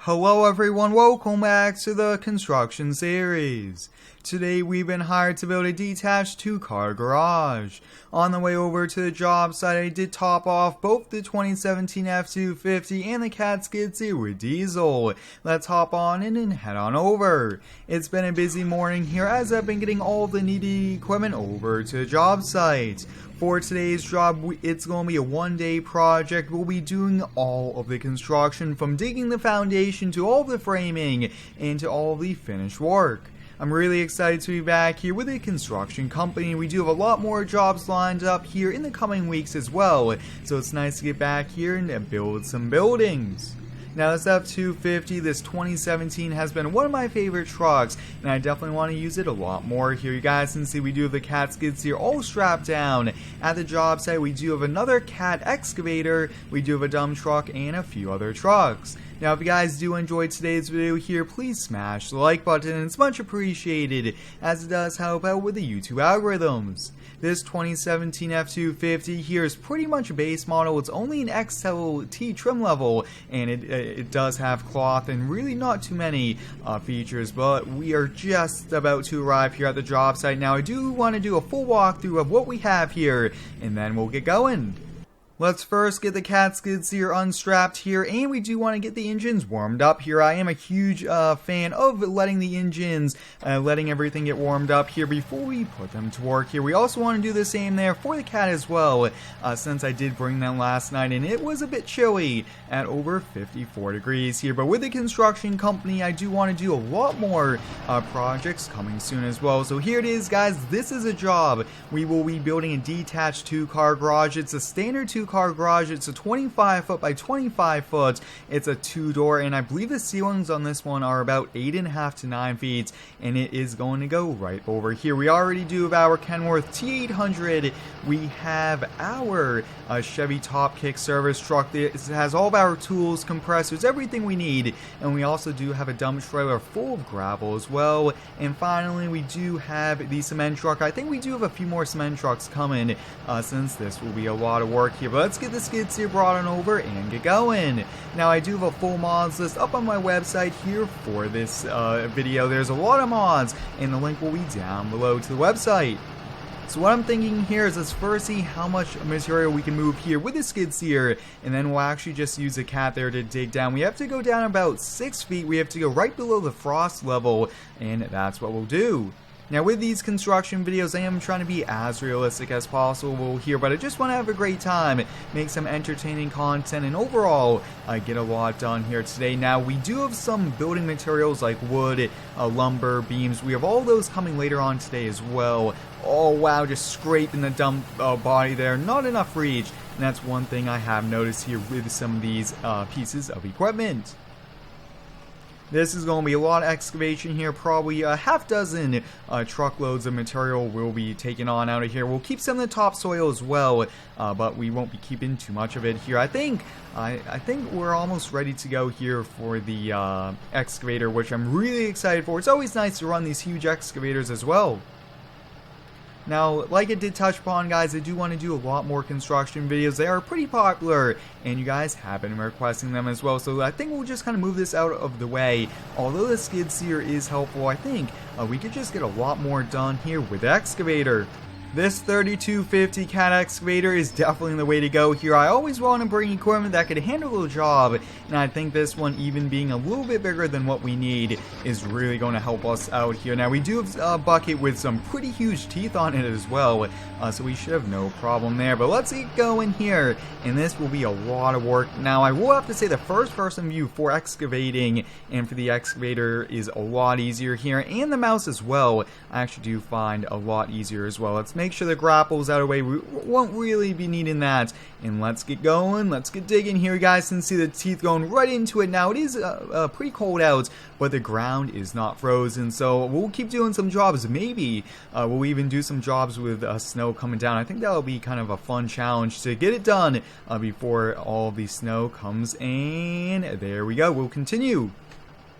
Hello everyone, welcome back to the construction series. Today we've been hired to build a detached 2-car garage. On the way over to the job site, I did top off both the 2017 F250 and the Cat skid steer with diesel. Let's hop on in and head on over. It's been a busy morning here as I've been getting all the needed equipment over to the job site. For today's job, it's going to be a one-day project. We'll be doing all of the construction, from digging the foundation to all the framing and to all the finished work. I'm really excited to be back here with a construction company. We do have a lot more jobs lined up here in the coming weeks as well, so it's nice to get back here and build some buildings. Now this F250, this 2017, has been one of my favorite trucks, and I definitely want to use it a lot more here. You guys can see we do have the Cat skid steer all strapped down. At the job site, we do have another Cat excavator, we do have a dump truck, and a few other trucks. Now if you guys do enjoy today's video here, please smash the like button. It's much appreciated, as it does help out with the YouTube algorithms. This 2017 F250 here is pretty much a base model. It's only an XLT trim level, and it does have cloth and really not too many features, but we are just about to arrive here at the job site. Now I do want to do a full walkthrough of what we have here, and then we'll get going. Let's first get the Cat skid steer unstrapped here, and we do want to get the engines warmed up here. I am a huge fan of letting the engines, letting everything get warmed up here before we put them to work here. We also want to do the same there for the Cat as well, since I did bring them last night and it was a bit chilly at over 54 degrees here. But with the construction company, I do want to do a lot more projects coming soon as well. So here it is, guys. This is a job. We will be building a detached 2-car garage. It's a standard 2-car garage. It's a 25 foot by 25 foot. It's a 2-door, and I believe the ceilings on this one are about 8.5 to 9 feet, and it is going to go right over here. We already do have our Kenworth T800. We have our Chevy Top Kick service truck. This has all of our tools, compressors, everything we need, and we also do have a dump trailer full of gravel as well. And finally, we do have the cement truck. I think we do have a few more cement trucks coming, since this will be a lot of work here. But let's get the skid steer brought on over and get going. Now I do have a full mods list up on my website here for this video. There's a lot of mods, and the link will be down below to the website. So what I'm thinking here is, let's first see how much material we can move here with the skid steer, and then we'll actually just use the Cat there to dig down. We have to go down about 6 feet. We have to go right below the frost level, and that's what we'll do. Now with these construction videos, I am trying to be as realistic as possible here, but I just want to have a great time, make some entertaining content, and overall get a lot done here today. Now we do have some building materials like wood, lumber, beams. We have all those coming later on today as well. Oh wow, just scraping the dump body there, not enough reach, and that's one thing I have noticed here with some of these pieces of equipment. This is going to be a lot of excavation here, probably a half dozen truckloads of material will be taken on out of here. We'll keep some of the topsoil as well, but we won't be keeping too much of it here. I think we're almost ready to go here for the excavator, which I'm really excited for. It's always nice to run these huge excavators as well. Now, like I did touch upon, guys, I do want to do a lot more construction videos. They are pretty popular, and you guys have been requesting them as well. So I think we'll just kind of move this out of the way. Although the skid steer is helpful, I think we could just get a lot more done here with the excavator. This 3250 Cat excavator is definitely the way to go here. I always want to bring equipment that could handle the job, and I think this one, even being a little bit bigger than what we need, is really going to help us out here. Now we do have a bucket with some pretty huge teeth on it as well, so we should have no problem there. But let's get going here, and this will be a lot of work. Now I will have to say the first person view for excavating and for the excavator is a lot easier here, and the mouse as well I actually do find a lot easier as well. Let's make sure the grapple's out of the way. We won't really be needing that. And let's get going. Let's get digging here. You guys can see the teeth going right into it. Now it is pretty cold out, but the ground is not frozen. So we'll keep doing some jobs. Maybe we'll even do some jobs with snow coming down. I think that'll be kind of a fun challenge to get it done before all the snow comes. And there we go. We'll continue.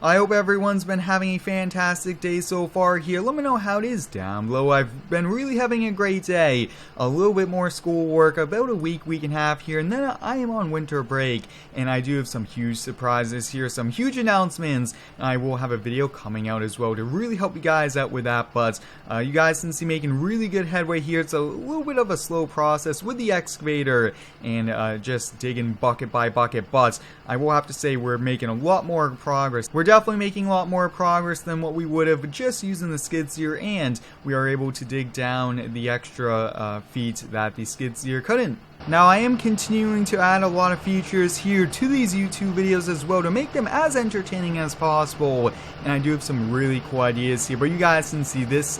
I hope everyone's been having a fantastic day so far here. Let me know how it is down below. I've been really having a great day. A little bit more schoolwork, about a week and a half here, and then I am on winter break. And I do have some huge surprises here, some huge announcements. And I will have a video coming out as well to really help you guys out with that. But you guys seem to be making really good headway here. It's a little bit of a slow process with the excavator and just digging bucket by bucket. But I will have to say we're making a lot more progress. We're definitely making a lot more progress than what we would have just using the skid steer, and we are able to dig down the extra feet that the skid steer couldn't. Now I am continuing to add a lot of features here to these YouTube videos as well to make them as entertaining as possible, and I do have some really cool ideas here, but you guys can see this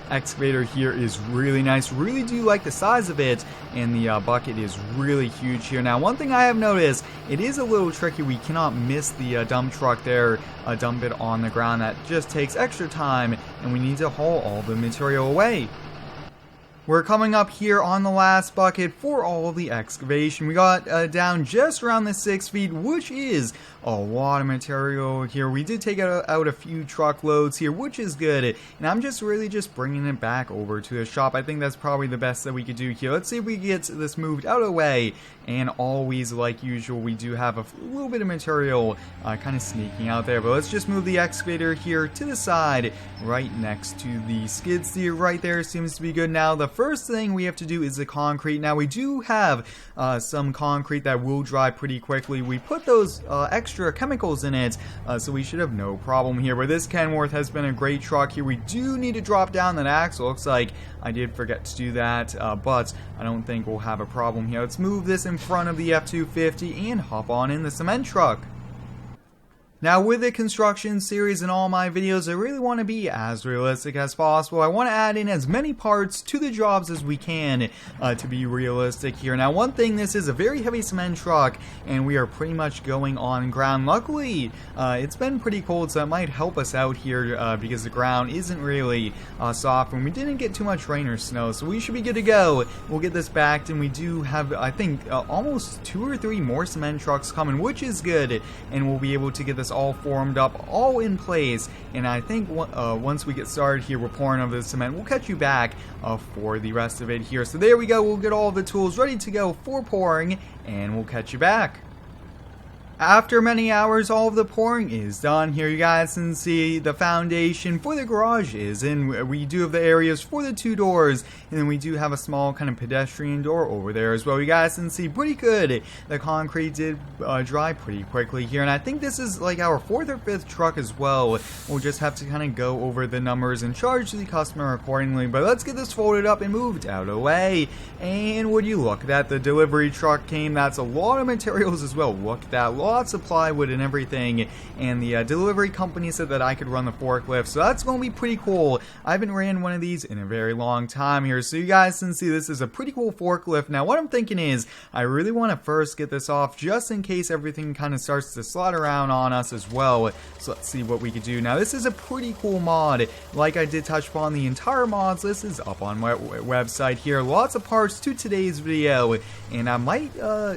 excavator here is really nice. Really do like the size of it, and the bucket is really huge here. Now one thing I have noticed, it is a little tricky. We cannot miss the dump truck there, dump it on the ground. That just takes extra time, and we need to haul all the material away. We're coming up here on the last bucket for all of the excavation. We got down just around the 6 feet, which is a lot of material here. We did take out a few truckloads here, which is good. And I'm just really bringing it back over to the shop. I think that's probably the best that we could do here. Let's see if we can get this moved out of the way. And always, like usual, we do have a little bit of material kind of sneaking out there. But let's just move the excavator here to the side, right next to the skid steer. Right there seems to be good. Now, the first thing we have to do is the concrete. Now, we do have some concrete that will dry pretty quickly. We put those extra chemicals in it, so we should have no problem here. But this Kenworth has been a great truck here. We do need to drop down that axle. Looks like I did forget to do that, but I don't think we'll have a problem here. Let's move this in front of the F-250 and hop on in the cement truck. Now with the construction series in all my videos, I really want to be as realistic as possible. I want to add in as many parts to the jobs as we can to be realistic here. Now one thing, this is a very heavy cement truck and we are pretty much going on ground. Luckily, it's been pretty cold, so it might help us out here because the ground isn't really soft and we didn't get too much rain or snow, so we should be good to go. We'll get this backed, and we do have, I think, almost 2 or 3 more cement trucks coming, which is good, and we'll be able to get this all formed up, all in place. And I think once we get started here, we're pouring over the cement. We'll catch you back for the rest of it here. So there we go. We'll get all the tools ready to go for pouring, and we'll catch you back. After many hours, all of the pouring is done. Here you guys can see the foundation for the garage is in. We do have the areas for the 2 doors, and then we do have a small kind of pedestrian door over there as well. You guys can see pretty good. The concrete did dry pretty quickly here, and I think this is like our 4th or 5th truck as well. We'll just have to kind of go over the numbers and charge the customer accordingly. But let's get this folded up and moved out of the way. And would you look at that, the delivery truck came. That's a lot of materials as well. Look at that. Lots of plywood and everything, and the delivery company said that I could run the forklift, so that's going to be pretty cool. I haven't ran one of these in a very long time here, so you guys can see this is a pretty cool forklift. Now what I'm thinking is I really want to first get this off just in case everything kind of starts to slide around on us as well. So let's see what we could do. Now this is a pretty cool mod. Like I did touch upon the entire mods, this is up on my website here. Lots of parts to today's video, and I might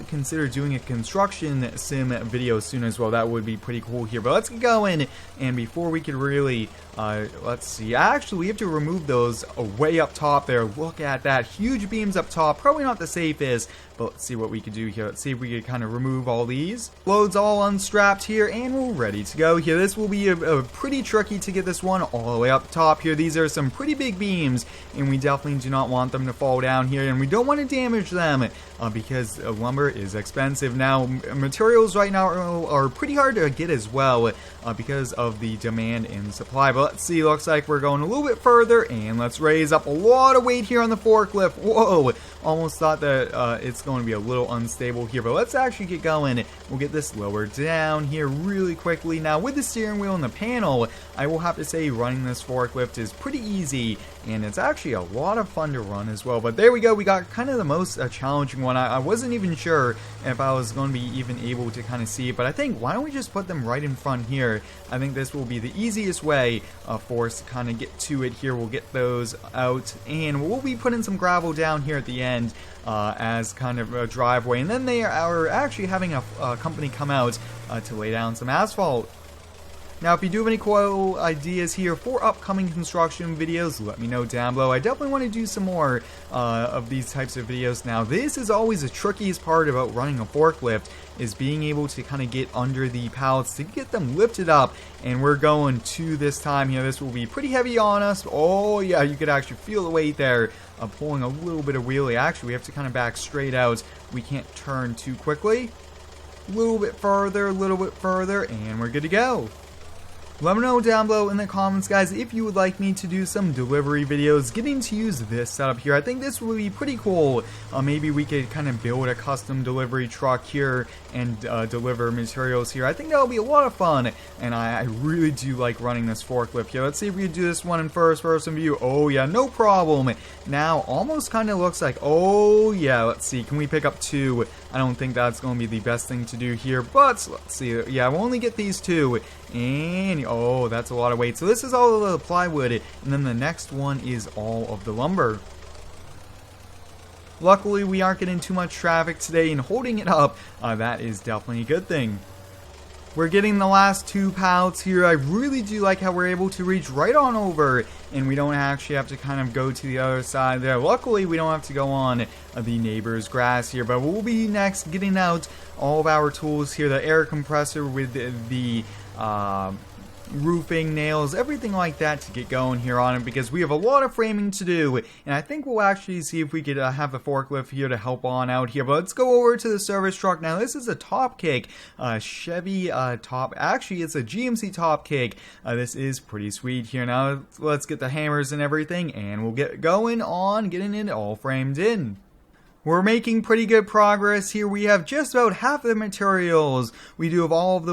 consider doing a construction sim video soon as well. That would be pretty cool here. But let's get going, and before we could really let's see, actually we have to remove those way up top there. Look at that, huge beams up top. Probably not the safest, but let's see what we could do here. Let's see if we could kind of remove all these. Loads all unstrapped here, and we're ready to go here. This will be a pretty tricky to get this one all the way up top here. These are some pretty big beams, and we definitely do not want them to fall down here, and we don't want to damage them because lumber is expensive. Now materials right now are pretty hard to get as well because of the demand and supply. But let's see, looks like we're going a little bit further, and let's raise up a lot of weight here on the forklift. Whoa, almost thought that it's going to be a little unstable here, but let's actually get going. We'll get this lowered down here really quickly. Now with the steering wheel and the panel, I will have to say running this forklift is pretty easy, and it's actually a lot of fun to run as well. But there we go, we got kind of the most challenging one. I wasn't even sure if I was going to be even able to kind of see it, but I think why don't we just put them right in front here. I think this will be the easiest way for us to kind of get to it here. We'll get those out, and we'll be putting some gravel down here at the end as kind of a driveway, and then they are actually having a company come out to lay down some asphalt. Now, if you do have any cool ideas here for upcoming construction videos, let me know down below. I definitely want to do some more of these types of videos. Now, this is always the trickiest part about running a forklift, is being able to kind of get under the pallets to get them lifted up. And we're going to this time here. This will be pretty heavy on us. Oh yeah, you could actually feel the weight there of pulling a little bit of wheelie. Actually, we have to kind of back straight out. We can't turn too quickly. A little bit further, and we're good to go. Let me know down below in the comments, guys, if you would like me to do some delivery videos getting to use this setup here. I think this would be pretty cool. Maybe we could kind of build a custom delivery truck here and deliver materials here. I think that would be a lot of fun, and I really do like running this forklift here. Let's see if we can do this one in first person view. Oh yeah, no problem. Now, almost kind of looks like, oh yeah, let's see, can we pick up 2? I don't think that's going to be the best thing to do here, but let's see. Yeah, we'll only get these 2, and oh, that's a lot of weight. So this is all of the plywood, and then the next one is all of the lumber. Luckily, we aren't getting too much traffic today, and holding it up, that is definitely a good thing. We're getting the last 2 pallets here. I really do like how we're able to reach right on over, and we don't actually have to kind of go to the other side there. Luckily, we don't have to go on the neighbor's grass here, but we'll be next getting out all of our tools here. The air compressor with the roofing, nails, everything like that to get going here on it, because we have a lot of framing to do, and I think we'll actually see if we could have the forklift here to help on out here. But let's go over to the service truck. Now, this is a top kick, Chevy top, actually it's a GMC top kick. This is pretty sweet here. Now let's get the hammers and everything, and we'll get going on getting it all framed in. We're making pretty good progress here. We have just about half of the materials. We do have all of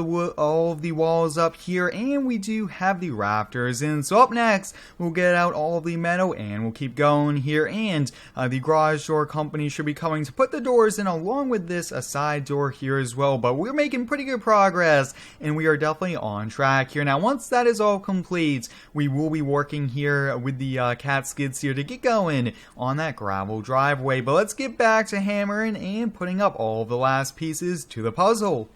the walls up here, and we do have the rafters in. So up next, we'll get out all of the metal, and we'll keep going here. And the garage door company should be coming to put the doors in, along with this side door here as well. But we're making pretty good progress, and we are definitely on track here. Now, once that is all complete, we will be working here with the cat skids here to get going on that gravel driveway. But let's get back to hammering and putting up all of the last pieces to the puzzle.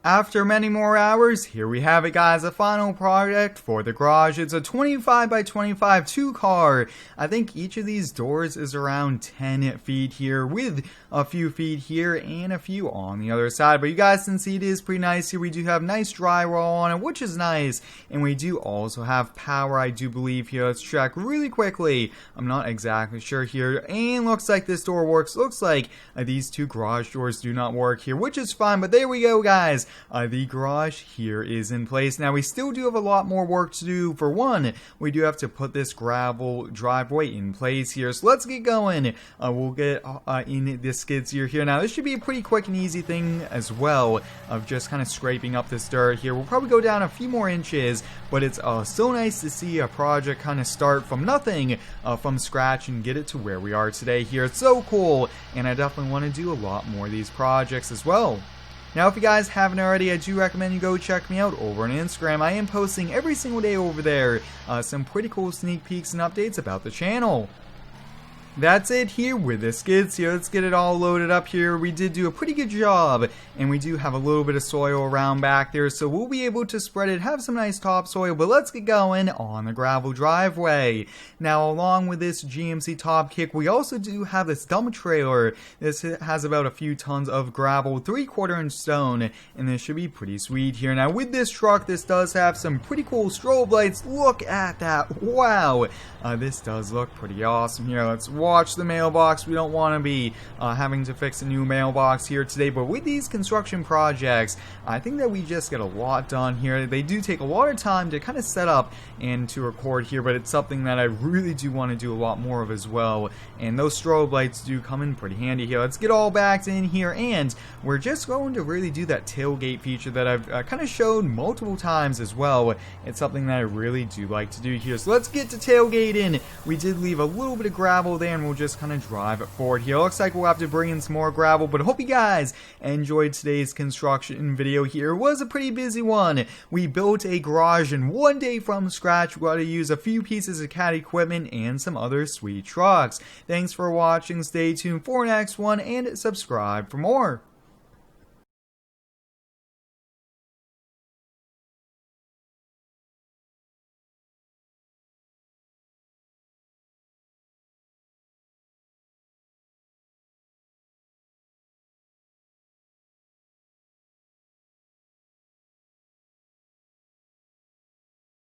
After many more hours, here we have it, guys, a final product for the garage. It's a 25 by 25 2-car. I think each of these doors is around 10 feet here, with a few feet here and a few on the other side. But you guys can see it is pretty nice here. We do have nice drywall on it, which is nice, and we do also have power, I do believe here. Let's check really quickly. I'm not exactly sure here, and looks like this door works. Looks like these 2 garage doors do not work here, which is fine, but there we go, guys. The garage here is in place. Now, we still do have a lot more work to do. For one, we do have to put this gravel driveway in place here. So let's get going. We'll get in the skids here. Now, this should be a pretty quick and easy thing as well, of just kind of scraping up this dirt here. We'll probably go down a few more inches, but it's so nice to see a project kind of start from nothing, from scratch, and get it to where we are today here. It's so cool, and I definitely want to do a lot more of these projects as well. Now, if you guys haven't already, I do recommend you go check me out over on Instagram. I am posting every single day over there some pretty cool sneak peeks and updates about the channel. That's it here with the skids here. Let's get it all loaded up here. We did do a pretty good job, and we do have a little bit of soil around back there, so we'll be able to spread it, have some nice topsoil. But let's get going on the gravel driveway. Now, along with this GMC top kick, we also do have this dump trailer. This has about a few tons of gravel, 3/4 inch stone, and this should be pretty sweet here. Now, with this truck, this does have some pretty cool strobe lights. Look at that. Wow. This does look pretty awesome here. Let's watch the mailbox. We don't want to be having to fix a new mailbox here today, but with these construction projects, I think that we just get a lot done here. They do take a lot of time to kind of set up and to record here, but it's something that I really do want to do a lot more of as well, and those strobe lights do come in pretty handy here. Let's get all backed in here, and we're just going to really do that tailgate feature that I've kind of showed multiple times as well. It's something that I really do like to do here. So let's get to tailgate in. We did leave a little bit of gravel there, and we'll just kind of drive it forward here. Looks like we'll have to bring in some more gravel, but I hope you guys enjoyed today's construction video here. It was a pretty busy one. We built a garage in one day from scratch. We got to use a few pieces of CAT equipment and some other sweet trucks. Thanks for watching. Stay tuned for the next one, and subscribe for more.